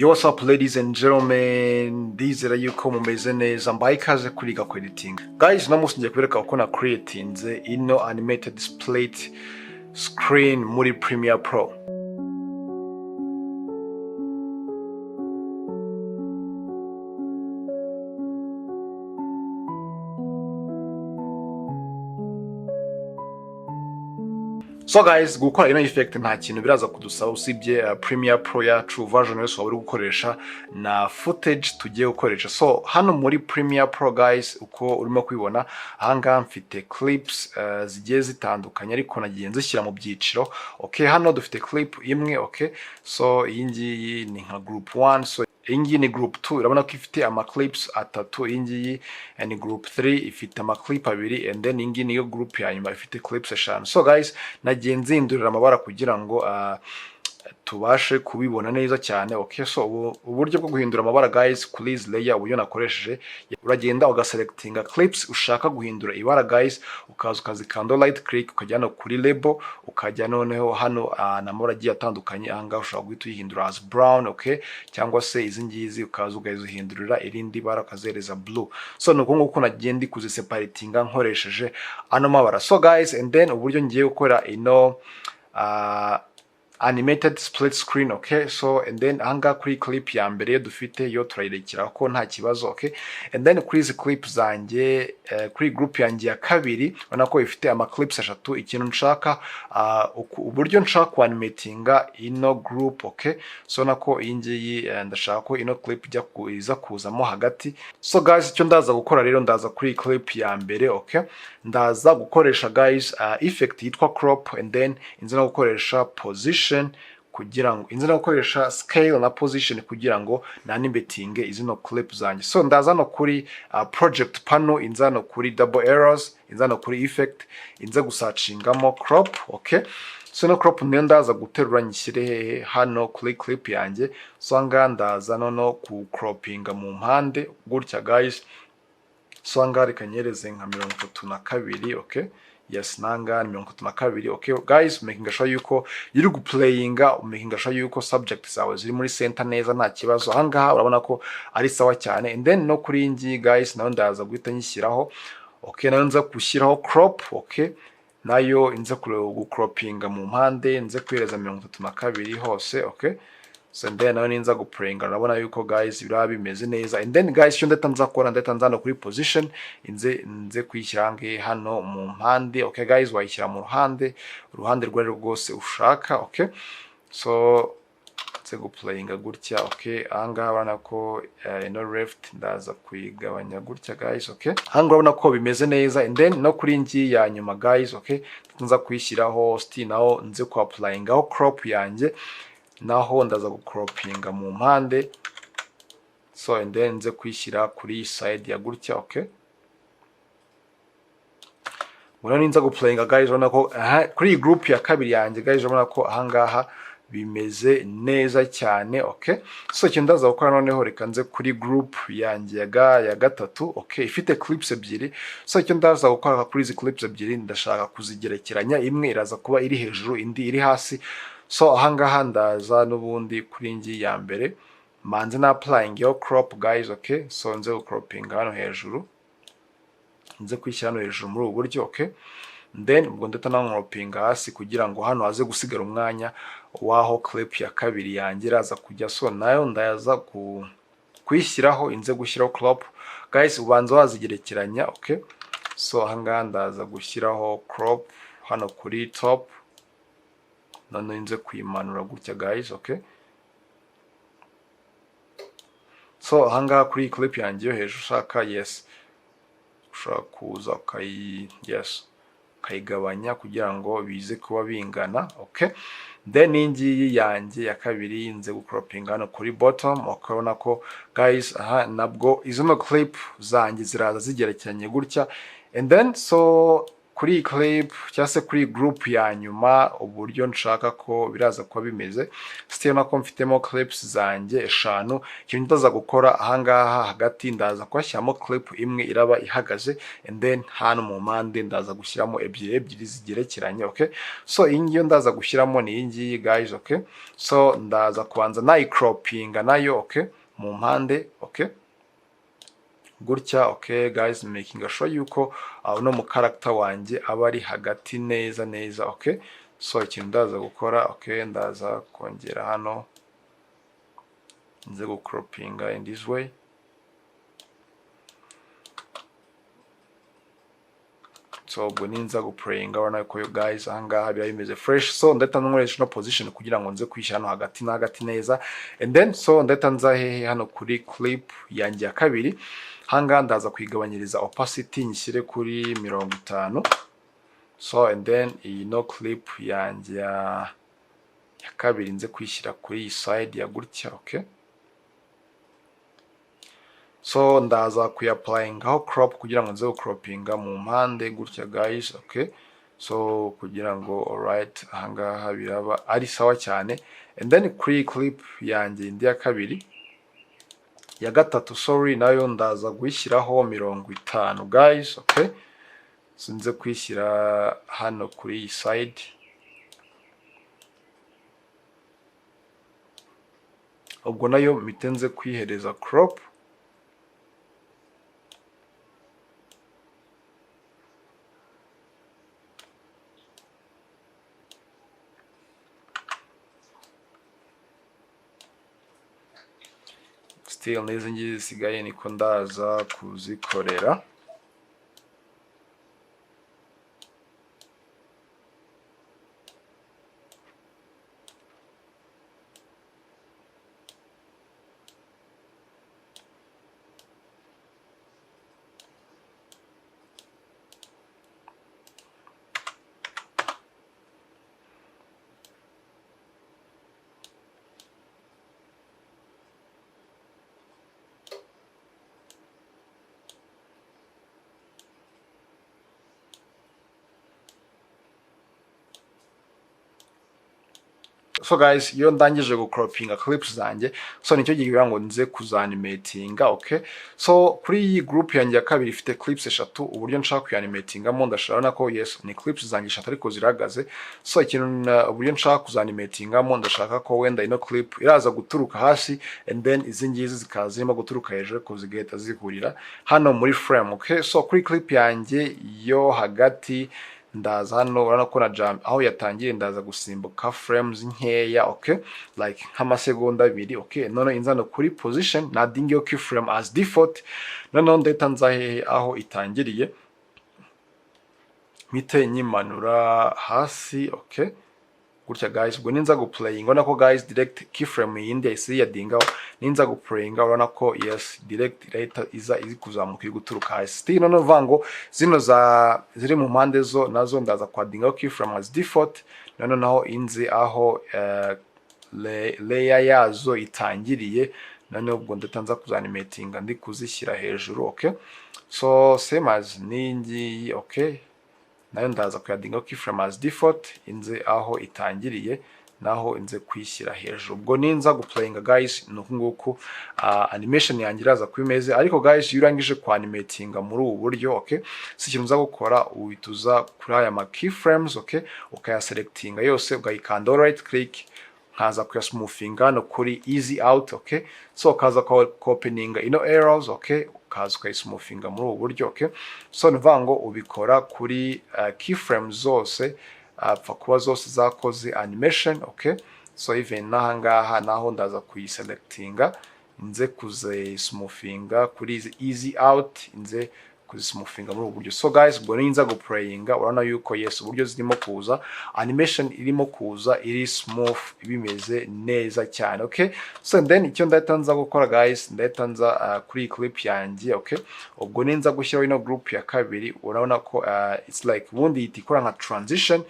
Yo, what's up ladies and gentlemen, ndizera yuko mumeze neza, mbaye ikaze kuri Gukora editing. Guys, namusi ngiye kubereka uko na creatinze ino animated split screen muri Premiere Pro. So guys, gukora ino effect nta kintu biraza kudusaba usibye Premiere Pro yacu version yose wari gukoresha na footage tugiye gukoresha. So hano muri Premiere Pro guys, uko urimo kwibona ahanga mfite clips zigiye zitandukanye ariko nagiye nzishyira mu byiciro. Okay, hano dufite clip imwe. Okay, so iyi ngiyi ni nka group 1. So iyi ni group 2, urabona ko ifite ama clips atatu. Iyi ni group 3 ifite ama clip abiri, and then iyi niyo group ya nyuma ifite clips 5. So guys, nagiye nzindurira amabara kugira ngo tubashe kubibona neza cyane. Okay, so uburyo bwo guhindura amabara guys, kuri izi layer uburyo nakoresheje, uragenda ugaselectinga clips ushaka guhindura ibara guys, ukaza ukazikanda right click ukajyana kuri label, ukajya noneho hano n'amabara agiye atandukanye. Ahanga ushobora guhita uyihindura as brown, okay, cyangwa se izi ngizi ukaza ugahindurira irindi bara ukazereza blue. So nuko nguko nagiye ndi kuziseparatinga nkoresheje ano mabara. So guys, and then uburyo ngiye gukora ino animated split screen. Okay, so and then ahanga kuri clip ya mbere dufite yo turayirekera ko nta kibazo. Okay, and then kuri izi clip zanjye kuri group yanjye ya kabiri ubona ko ifite ama clips 3. Ikintu nshaka uburyo nshaka animatinga ino group. Okay, so nako iyi ngiyi ndashaka ko ino clip iza kuzamo hagati. So guys, icyo ndaza gukora rero, ndaza kuri clip ya mbere. Okay, ndaza gukoresha guys effect yitwa crop, and then inzira gukoresha position kugira ngo inzira gukoresha scale na position kugira ngo nanimbetinge izino clip zanjye. So ndaza no kuri project panel, inza no kuri double arrows, inza no kuri effect, inza gusachingamo crop. Okay, so no crop niyo ndaza guterura nyishyire hano kuri clip yanjye. So nga ndaza no ku croppinga mu mpande gutya guys. So nga reka nyereze nka 32. Okay, yes, nanga ni 32. Okay guys, making sure yuko yiri guplayinga, making sure yuko subject zawe ziri muri center neza nta kibazo. Ahangaha urabona ko ari sawa cyane. And then no kuri ingi guys, nayo ndaza guhita nyishyiraho. Okay, nayo nza gushyiraho crop. Okay, nayo inza gucroppinga mu mpande, nze kwereza 32 hose. Okay, so then nayo ninza guplayinga, urabona yuko guys biraba bimeze neza. And then guys, cyo ndatanza kora ndatanza kuri position, inze kwishyira hano mu mpande. Okay guys, wayishyira mu ruhande rwari rwose ushaka. Okay, so nze guplayinga gutya. Okay, ahanga urabona ko ino left ndaza kuyigabanya gutya guys. Okay, ahanga urabona ko bimeze neza. And then no kuri ngi ya nyuma guys. Okay, nza kwishyiraho still naho nze ku applyingaho crop yanjye, naho ndaza gucroppinga mu mpande. So and then nze kwishyira kuri side ya gutya. Okay, murabona ninza guplayinga guys, urabona ko kuri group ya kabiri yanjye guys, urabona ko ahangaha bimeze neza cyane. Okay, so cyo ndaza gukora noneho, reka nze kuri group yanjye ya gatatu. Okay, ifite clips ebyiri. So cyo ndaza gukora kuri izi clips ebyiri, ndashaka kuzigerekeranya, imwe iraza kuba iri hejuru indi iri hasi. So ahangaha ndaza n'ubundi kuri ngi ya mbere manze na applying yo crop guys. Okay, so nze cropping hano hejuru, nze kwishyira hano hejuru muri ubu buryo. Okay, then ubwo ndeta na cropping hasi kugira ngo hano haze gusigara umwanya waho clip ya kabiri yanjye iraza kujya. So nayo ndaza kwishyiraho, inze gushyiraho crop guys, ubanza wazigerekeranya. Okay, so ahangaha ndaza gushyiraho crop hano kuri top, none inze kuyimanura gutya guys. Okay, so ahangaha kuri clip yanjye yo hejuru ushaka, yes, ushaka kuza ukayigabanya kugira ngo bize kuba bingana. Okay, then ingi yanjye ya kabiri nze gucroppinga hano kuri bottom. ukabona ko guys nabwo izo no clip zanjye ziraza zigerekeranye gutya. And then so kuri clip cyangwa se kuri group ya nyuma uburyo nshaka ko biraza kuba bimeze. Still nako mfitemo clips zanjye 5. Ikintu ndaza gukora ahangaha hagati ndaza kwashyiramo clip imwe iraba ihagaze, and then hano mu mpande ndaza gushyiramo ebyiri zigerekeranye. Okay, so iyi ngiyo ndaza gushyiramo ni iyi ngiyi guys. Okay, so ndaza kubanza nayicroppinga nayo. Okay, mu mpande. Okay, gutya. Okay guys, making sure yuko no mu character wanjye aba ari hagati neza. Okay, so ikintu ndaza gukora, okay, ndaza kongera hano nze gucroppinga in this way. So ubwo ninza guplayinga urabona ko guys ahangaha biba bimeze fresh. So ndahita nkoresha no position kugira ngo nze kwishyira hano hagati na hagati neza, and then so ndahita nza hehe hano kuri clip yanjye ya kabiri. Ahangaha ndaza kwigabanyiriza opacity nyishyire kuri 50. So and then iyi no clip yanjye ya kabiri nze kwishyira kuri iyi side ya gutya. Okay, so ndaza kuyapplyingaho crop kugira ngo nze gucroppinga mu mpande gutya guys. Okay, so kugira ngo alright ahangaha biraba ari sawa cyane, and then kuri clip yanjye indi ya kabiri ya gatatu, sorry, nayo ndaza gushyiraho 50 guys. Okay, sinze kwishyira hano kuri iyi side. Ubwo nayo mitenze kwihereza crop. Still n'izi ngizi zisigaye niko ndaza kuzikorera. So guys, iyo ndangije gucroppinga clips zanjye, so nicyo gihe ngo nze kuzanimatinga. Okay, so kuri iyi group yanjye ya kabiri ifite clips 3. Uburyo nshaka kuyanimatingamo ndashaka ko yes ni clips zanjye 3 ariko ziragaze. So ikintu uburyo nshaka kuzanimatingamo ndashaka ko wenda ino clip iraza guturuka hasi, and then izi ngizi zikaza zirimo guturuka hejuru ko zigahita zihurira hano muri frame. Okay, so kuri clip yanjye yo hagati ndaza hano urabona ko na jump aho yatangiye ndaza gusimbuka frames nkeya. Okay, like nk'amasegonda 2. Okay, none inzano kuri position na dingo keyframe as default. None ndahita nza hehe aho itangiriye mite nyimanura hasi. Okay, gutya guys. Ubwo ninza guplaying urabona ko guys direct keyframe yindi isi ya dingaho ninza guplaying urabona ko yes direct rate iza kuzamuka iri guturuka hasi. Still none vango zino za ziri mu mpande zo nazo ndaza kwa dingaho keyframe as default. None naho inzi aho layer yazo itangiriye. None ubwo ndatanza kuzanimatinga ndi kuzishyira hejuru. Okay, so same as ningi. Okay, nayo ndaza kuyadinga keyframe as default inze aho itangiriye naho inze kwishyira hejuru. Ubwo ninza guplayinga guys nuko nguko animation yanjye iraza kwimeze. Ariko guys iyo urangije ku animatinga muri ubu buryo, okay, si ikintu uza gukora uhituza kuri aya ma keyframes. Okay, ukayaselectinga yose ugayikanda right click nkaza kuyasmoothinga no kuri easy out. Okay, so kaza ko openinga ino arrows. Okay, kaza ukayismoothinga muri ubu buryo. Okay, so nvango ubikora kuri keyframes zose apfa kuba zose zakoze animation. Okay, so even nahangaha naho ndaza kuyiselectinga nze kuze smoothinga kuri easy out nze kuzismoothinga muri ubu buryo. So guys, ubwo ninza guplayinga urabona yuko yes uburyo zirimo kuza animation irimo kuza iri smooth bimeze neza cyane. Okay, so then icyo ndatanza gukora guys ndatanza kuri clip yanjye. Okay, ubwo ninza gushyiraho ino group ya kabiri urabona ko it's like ubundi itikora nka transition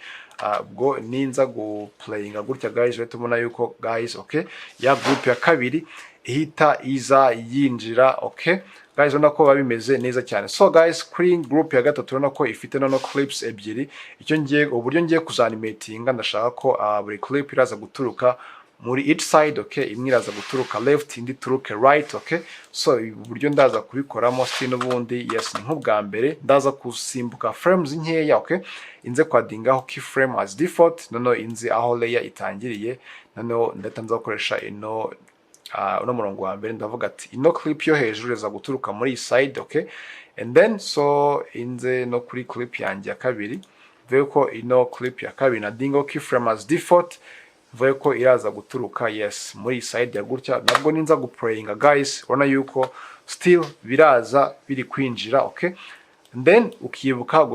ubwo ninza guplayinga gutya guys rero tubona yuko guys okay ya group ya kabiri ihita iza yinjira okay guys urabona ko bimeze neza cyane. So guys kuri group ya gatatu urabona ko ifite no clips ebyiri, uburyo ngiye kuzanimatinga ndashaka ko buri clip iraza guturuka muri each side okay, imwe iraza guturuka left indi turuke right okay. So uburyo ndaza kubikoramo n'ubundi yes ni nk'ubwa mbere ndaza kusimbuka frames nkeya okay, inze kwadingaho keyframe as default noneho inze aho layer itangiriye noneho ndatanza gukoresha uno murongo wa mbere ndavuga ati ino clip yo hejuru iraza guturuka muri side okay, and then so inze no kuri clip yanjye ya kabiri vuye ko ino clip ya kabiri na dingo keyframe as default vuye ko iraza guturuka yes muri side ya gutya. Nabwo ninza guplayinga guys urabona yuko still biraza biri kwinjira okay, and then ukibuka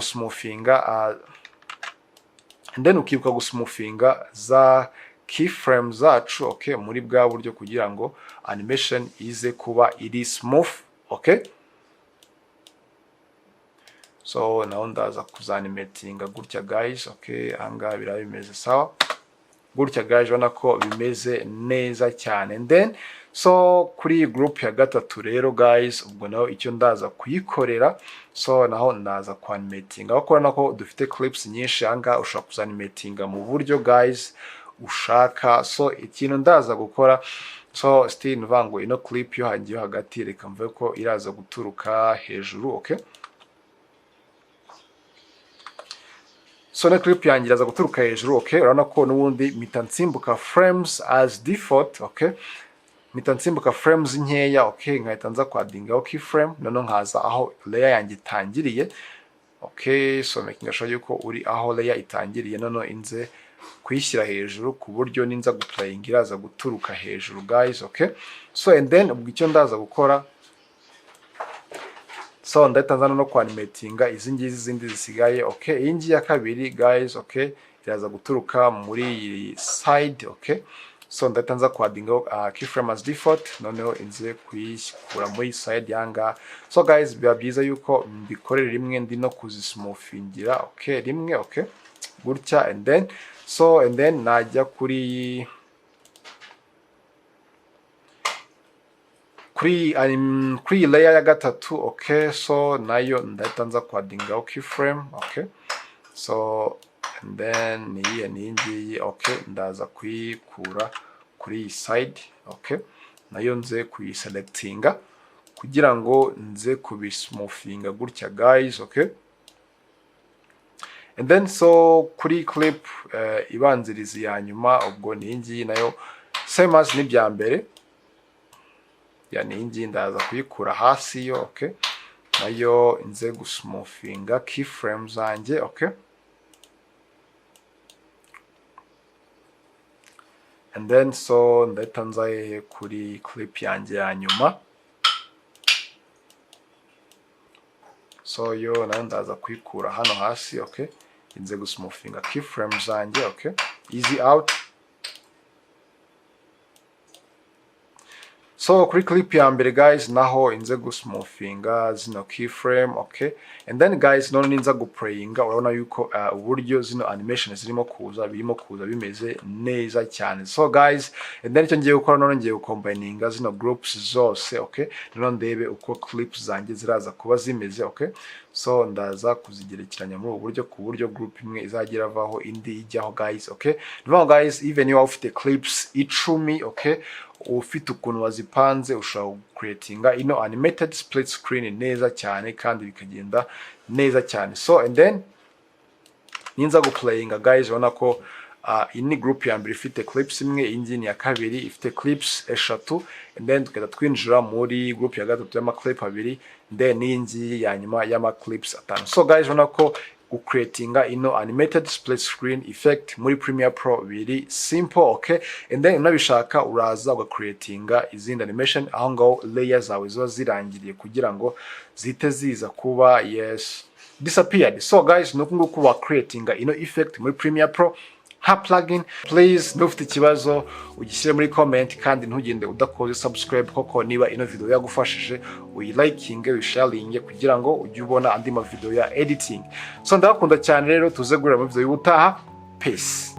gusmoothinga za keyframes zacu okay muri bwa buryo kugira ngo animation ize kuba iri smooth okay. So naho ndaza kuzanimatinga gutya guys okay, anga biraba bimeze sawa gutya guys urabona ko bimeze neza cyane. And then so kuri group ya gatatu rero guys ubwo naho icyo ndaza kuyikorera so naho ndaza kwanimatinga kuko nako dufite clips nyinshi anga ushaka kuzanimatinga mu buryo guys ushaka. So ikintu ndaza gukora so still nvango ino clip yo hangiye hagati reka mvuye ko iraza guturuka hejuru okay. So na clip yanjye iraza guturuka hejuru okay, urabona ko n'ubundi mpita nsimbuka frames as default okay, mpita nsimbuka frames nkeya okay, nkahita nza kwadingaho keyframe noneho nkaza aho layer yanjye itangiriye okay. So making sure yuko uri aho layer itangiriye noneho inze kuyishyira hejuru ku buryo ninza guplayinga iraza guturuka hejuru guys okay. So and then ubwo icyo ndaza gukora so ndatanzana no kwanimatinga izi ngizi zindi zisigaye okay. Iyi ngiyi ya kabiri guys okay iraza guturuka muri side okay. So ndatanza kwadinga keyframe as default noneho inze kuyikura muri side yanga. So guys biba byiza yuko mbikorera rimwe ndi no kuzismoothingira okay rimwe okay gutya. And then so and then najya kuri layer ya gatatu okay. So nayo ndatanza kwadingaho keyframe okay. So and then ni ngiyi okay, ndaza kuyikura kuri side okay, nayo nze kuyiselectinga kugira ngo nze kubismoothinga gutya guys okay. And then so kuri clip ibanzirizi ya nyuma ubwo ni ngiyi nayo same as n'ibya mbere yani ingi ndaza kuyikura hasi yo okay, nayo nze gusmoothinga keyframes zanjye okay. And then so ndatanza kuri clip yanjye ya nyuma so yo nayo ndaza kuyikura hano hasi okay, inze gusmoothinga keyframes zanjye okay, easy out. So kuri clip ya mbere guys naho inze gusmoothinga zino keyframe okay. And then guys none ninza guplayinga urabona yuko uburyo zino animation zirimo kuza bimeze neza cyane. So guys and then icyo ngiye gukora none ngiye gucombininga zino groups zose okay, none ndebe uko clips zanjye ziraza kuba zimeze okay. So ndaza kuzigerekeranya muri uburyo ku buryo group imwe izagira avaho indi ijyaho guys okay. Now guys even you ufite clips 10 okay, ufite ukuntu wazipanze ushobora creatinga ino animated split screen neza cyane kandi bikagenda neza cyane. So and then ninza guplayinga guys urabona ko ini group ya mbere ifite clips imwe, ingini ya kabiri ifite clips eshatu, and then tukajya twinjira muri group ya gatatu y'ama clip abiri, then n'ingi ya nyuma y'ama clips atanu. So guys urabona ko ucreatinga ino animated split screen effect muri Premiere Pro biri simple okay. And then unabishaka uraza ugacreatinga izindi animation aho ngaho layer zawe ziba zirangiriye kugira ngo zite ziza kuba yes disappeared. So guys nuko nguko wa creatinga ino effect muri Premiere Pro ha plugin. Please nufite ikibazo ugishyire muri comment kandi ntugende udakoze subscribe koko niba ino video yagufashije uyilikinge uyisharinge kugira ngo ujye ubona andi ma video ya editing. So ndakunda cyane rero tuze gurira mu video y'ubutaha. peace.